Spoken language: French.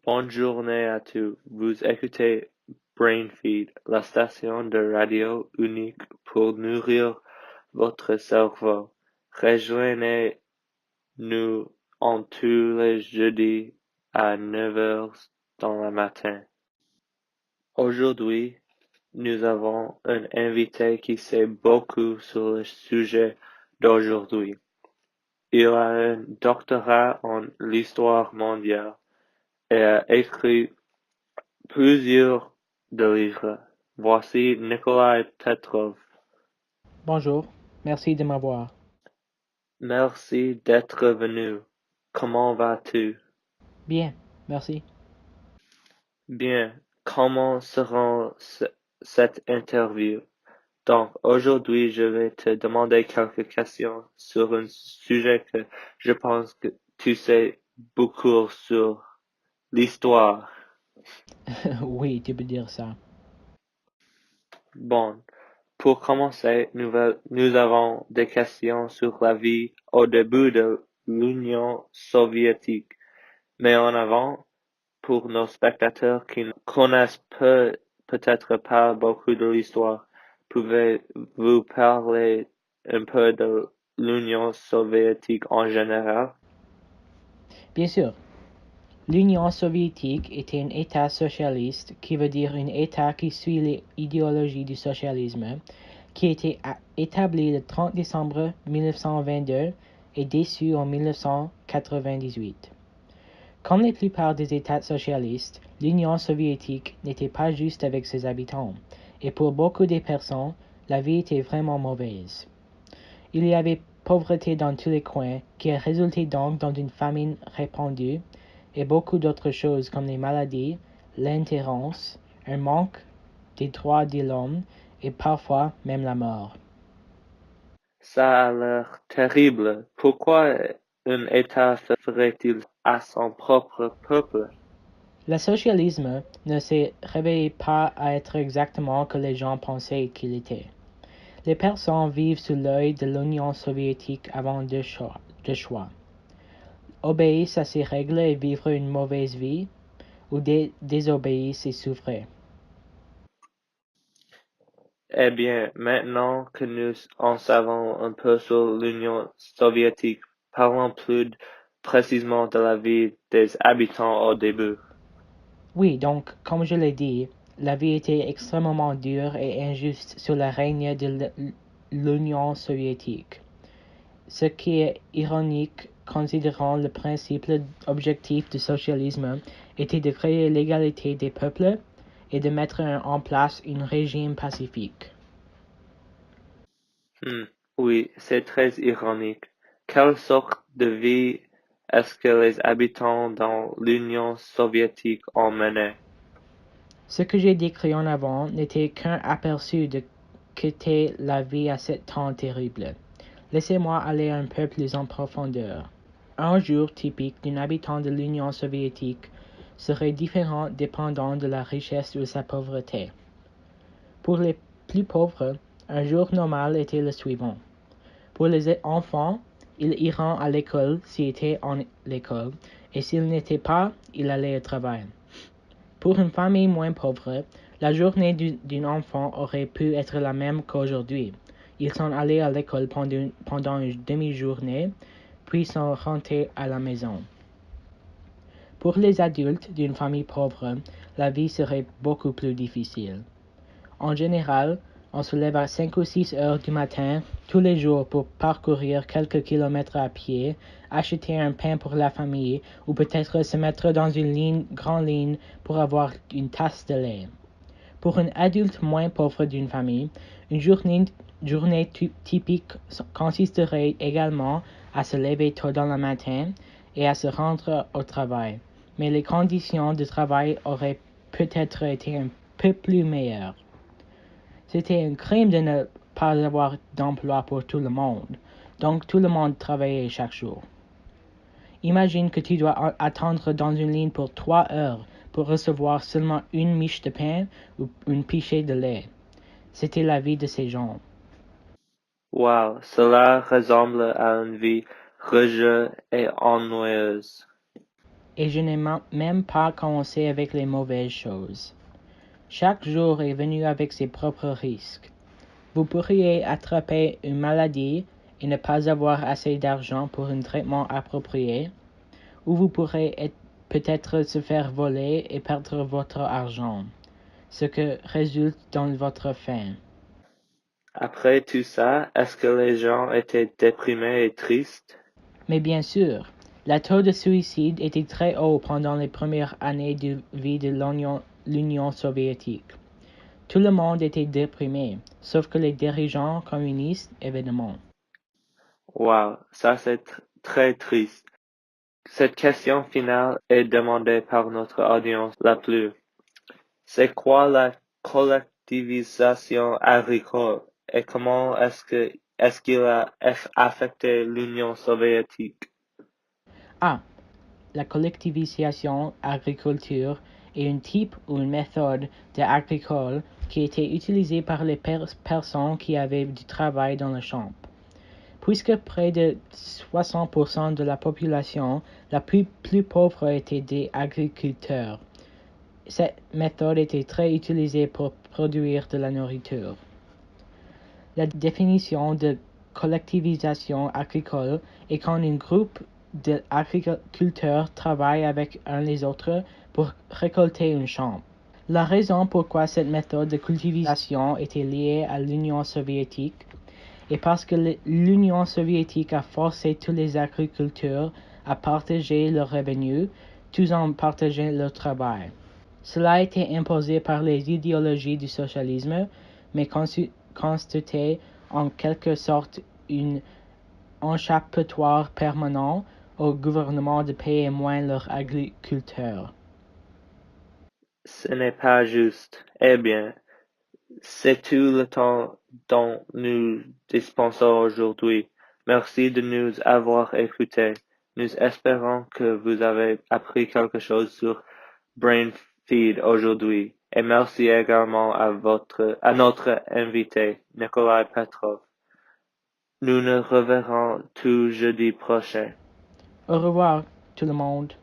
Bonne journée à tous. Vous écoutez Brainfeed, la station de radio unique pour nourrir votre cerveau. Rejoignez-nous en tous les jeudis à 9 heures dans le matin. Aujourd'hui, nous avons un invité qui sait beaucoup sur le sujet d'aujourd'hui. Il a un doctorat en l'histoire mondiale et a écrit plusieurs de livres. Voici Nikolai Petrov. Bonjour, merci de m'avoir. Merci d'être venu. Comment vas-tu? Bien, merci. Bien. Comment sera cette interview? Donc, aujourd'hui, je vais te demander quelques questions sur un sujet que je pense que tu sais beaucoup sur l'histoire. Oui, tu peux dire ça. Bon, pour commencer, nous avons des questions sur la vie au début de l'Union soviétique. Mais en avant, pour nos spectateurs qui ne connaissent peut-être pas beaucoup de l'histoire, pouvez-vous parler un peu de l'Union soviétique en général? Bien sûr, l'Union soviétique était un État socialiste, qui veut dire un État qui suit l'idéologie du socialisme, qui a été établi le 30 décembre 1922 et dissous en 1998. Comme la plupart des États socialistes, l'Union soviétique n'était pas juste avec ses habitants, et pour beaucoup de personnes, la vie était vraiment mauvaise. Il y avait pauvreté dans tous les coins, qui a résulté donc dans une famine répandue, et beaucoup d'autres choses comme les maladies, l'intolérance, un manque des droits de l'homme, et parfois même la mort. Ça a l'air terrible. Pourquoi un État ferait-il à son propre peuple? Le socialisme ne s'est révélé pas à être exactement que les gens pensaient qu'il était. Les personnes vivent sous l'œil de l'Union soviétique avant deux choix. Obéir à ses règles et vivre une mauvaise vie, ou désobéir et souffrir. Eh bien, maintenant que nous en savons un peu sur l'Union soviétique, parlons plus précisément de la vie des habitants au début. Oui, donc, comme je l'ai dit, la vie était extrêmement dure et injuste sous le règne de l'Union soviétique. Ce qui est ironique, considérant le principe objectif du socialisme était de créer l'égalité des peuples et de mettre en place un régime pacifique. Oui, c'est très ironique. Quelle sorte de vie est-ce que les habitants dans l'Union soviétique ont mené? Ce que j'ai décrit en avant n'était qu'un aperçu de qu'était la vie à ce temps terrible. Laissez-moi aller un peu plus en profondeur. Un jour typique d'un habitant de l'Union soviétique serait différent dépendant de la richesse ou de sa pauvreté. Pour les plus pauvres, un jour normal était le suivant. Pour les enfants, ils iront à l'école s'ils étaient en l'école, et s'ils n'étaient pas, ils allaient au travail. Pour une famille moins pauvre, la journée d'un enfant aurait pu être la même qu'aujourd'hui. Ils sont allés à l'école pendant une demi-journée, puis sont rentrés à la maison. Pour les adultes d'une famille pauvre, la vie serait beaucoup plus difficile. En général, on se lève à 5 ou 6 heures du matin tous les jours pour parcourir quelques kilomètres à pied, acheter un pain pour la famille ou peut-être se mettre dans une grande ligne pour avoir une tasse de lait. Pour un adulte moins pauvre d'une famille, une journée typique consisterait également à se lever tôt dans le matin et à se rendre au travail, mais les conditions de travail auraient peut-être été un peu plus meilleures. C'était un crime de ne pas avoir d'emploi pour tout le monde, donc tout le monde travaillait chaque jour. Imagine que tu dois attendre dans une ligne pour 3 heures pour recevoir seulement une miche de pain ou une pichée de lait. C'était la vie de ces gens. Wow, cela ressemble à une vie rugueuse et ennuyeuse. et je n'ai même pas commencé avec les mauvaises choses. Chaque jour est venu avec ses propres risques. Vous pourriez attraper une maladie et ne pas avoir assez d'argent pour un traitement approprié, ou vous pourrez peut-être se faire voler et perdre votre argent, ce qui résulte dans votre fin. Après tout ça, est-ce que les gens étaient déprimés et tristes? Mais bien sûr, le taux de suicide était très haut pendant les premières années de vie de l'Union soviétique. Tout le monde était déprimé, sauf que les dirigeants communistes, évidemment. Wow, ça c'est très triste. Cette question finale est demandée par notre audience la plus. C'est quoi la collectivisation agricole et comment est-ce qu'il a affecté l'Union soviétique? Ah, la collectivisation agriculture est un type ou une méthode agricole qui était utilisée par les personnes qui avaient du travail dans le champ. Puisque près de 60% de la population la plus pauvre étaient des agriculteurs, cette méthode était très utilisée pour produire de la nourriture. La définition de collectivisation agricole est quand un groupe d'agriculteurs travaille avec les autres pour récolter un champ. La raison pourquoi cette méthode de cultivation était liée à l'Union soviétique est parce que l'Union soviétique a forcé tous les agriculteurs à partager leurs revenus, tout en partageant leur travail. Cela a été imposé par les idéologies du socialisme, mais constituait en quelque sorte un échappatoire permanent au gouvernement de payer moins leurs agriculteurs. Ce n'est pas juste. Eh bien, c'est tout le temps dont nous dispensons aujourd'hui. Merci de nous avoir écoutés. Nous espérons que vous avez appris quelque chose sur BrainFeed aujourd'hui. Et merci également à notre invité, Nikolai Petrov. Nous nous reverrons tout jeudi prochain. Au revoir tout le monde.